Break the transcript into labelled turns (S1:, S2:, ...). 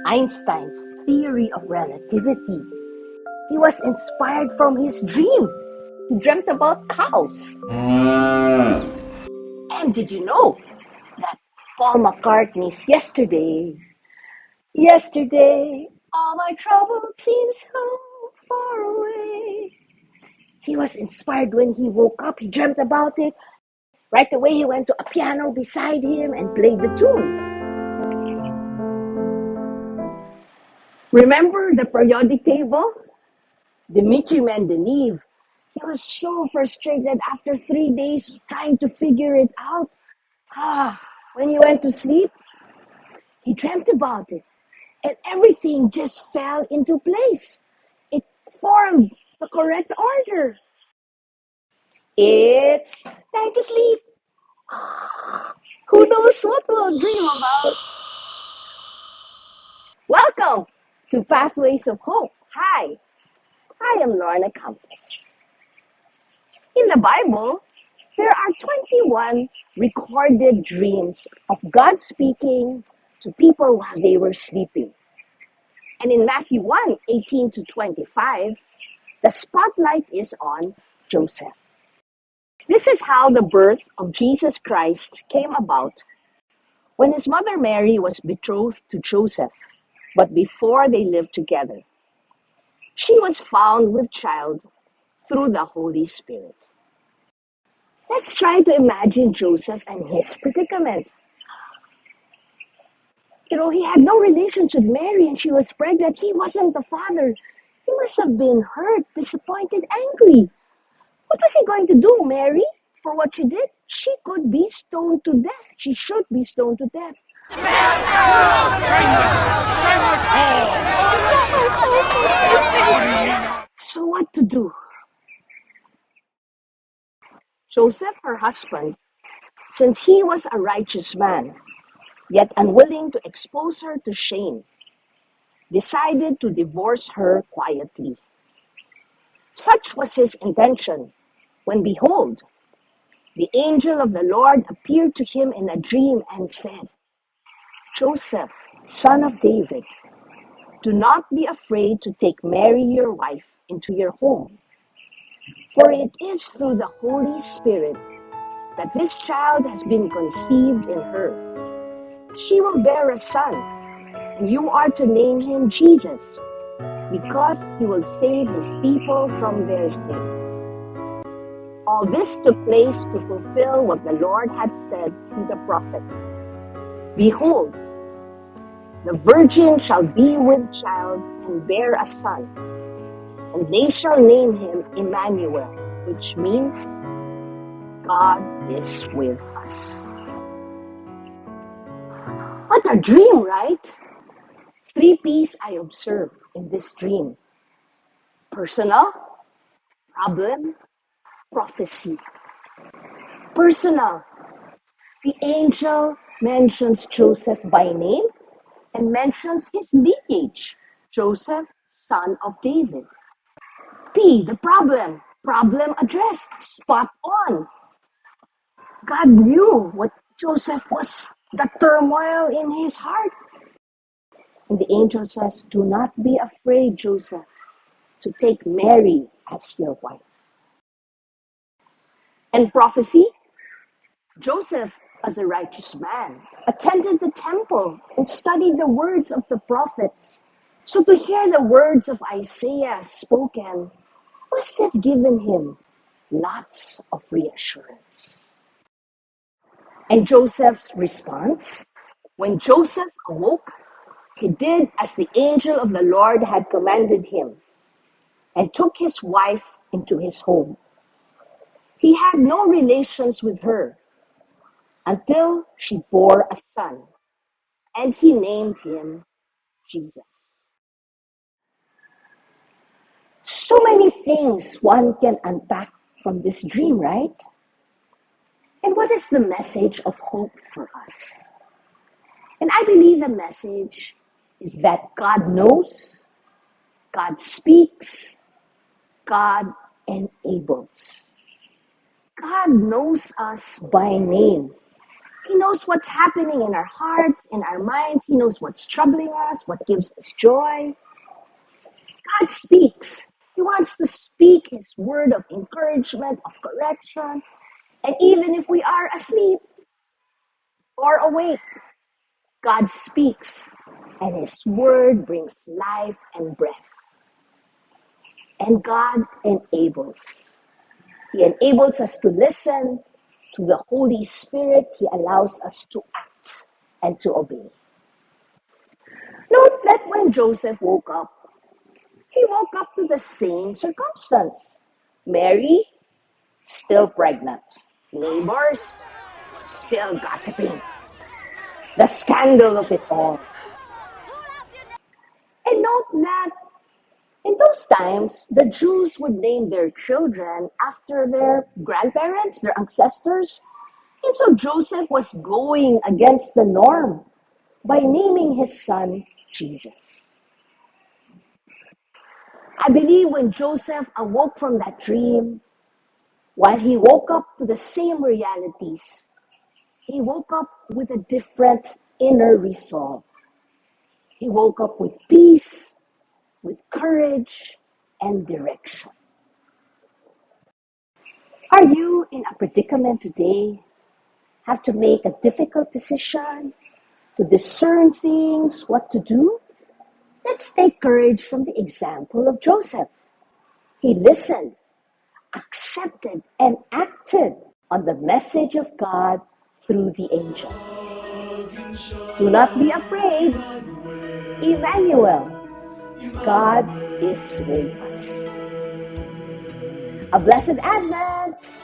S1: Einstein's theory of relativity. He was inspired from his dream. He dreamt about cows. And did you know that Paul McCartney's Yesterday, all my troubles seem so far away. He was inspired when he woke up. He dreamt about it. Right away, he went to a piano beside him and played the tune. Remember the periodic table? Dmitri Mendeleev, he was so frustrated after 3 days trying to figure it out. When he went to sleep, he dreamt about it, and everything just fell into place. It formed the correct order. It's time to sleep. Who knows what we'll dream about? Welcome to Pathways of Hope. Hi, I am Lorna Campos. In the Bible, there are 21 recorded dreams of God speaking to people while they were sleeping. And in Matthew 1:18 to 25, the spotlight is on Joseph. This is how the birth of Jesus Christ came about when his mother Mary was betrothed to Joseph, but before they lived together. She was found with child through the Holy Spirit. Let's try to imagine Joseph and his predicament. He had no relations with Mary and she was pregnant. He wasn't the father. He must have been hurt, disappointed, angry. What was he going to do, Mary, for what she did? She could be stoned to death. She should be stoned to death.
S2: Shameless whore!
S1: So what to do? Joseph, her husband, since he was a righteous man, yet unwilling to expose her to shame, decided to divorce her quietly. Such was his intention, when behold, the angel of the Lord appeared to him in a dream and said, Joseph, son of David, do not be afraid to take Mary your wife into your home, for it is through the Holy Spirit that this child has been conceived in her. She will bear a son, and you are to name him Jesus, because he will save his people from their sins. All this took place to fulfill what the Lord had said through the prophet. Behold, the virgin shall be with child and bear a son, and they shall name him Emmanuel, which means God is with us. What a dream, right? 3 P's I observed in this dream: personal, problem, prophecy. Personal. The angel mentions Joseph by name and mentions his lineage, Joseph, son of David. P, the problem. Problem addressed, spot on. God knew what Joseph was, the turmoil in his heart. And the angel says, do not be afraid, Joseph, to take Mary as your wife. And prophecy, Joseph, as a righteous man, attended the temple and studied the words of the prophets. So to hear the words of Isaiah spoken must have given him lots of reassurance. And Joseph's response, when Joseph awoke, he did as the angel of the Lord had commanded him and took his wife into his home. He had no relations with her until she bore a son, and he named him Jesus. So many things one can unpack from this dream, right? And what is the message of hope for us? And I believe the message is that God knows, God speaks, God enables. God knows us by name. He knows what's happening in our hearts, in our minds. He knows what's troubling us, what gives us joy. God speaks. He wants to speak His word of encouragement, of correction. And even if we are asleep or awake, God speaks. And His word brings life and breath. And God enables. He enables us to listen to the Holy Spirit. He allows us to act and to obey. Note that when Joseph woke up, he woke up to the same circumstance. Mary, still pregnant. Neighbors, still gossiping. The scandal of it all. And note that in those times, the Jews would name their children after their grandparents, their ancestors. And so Joseph was going against the norm by naming his son Jesus. I believe when Joseph awoke from that dream, while he woke up to the same realities, he woke up with a different inner resolve. He woke up with peace, with courage, and direction. Are you in a predicament today? Have to make a difficult decision to discern things, what to do? Let's take courage from the example of Joseph. He listened, accepted, and acted on the message of God through the angel. Do not be afraid. Emmanuel, God is with us. A blessed Advent!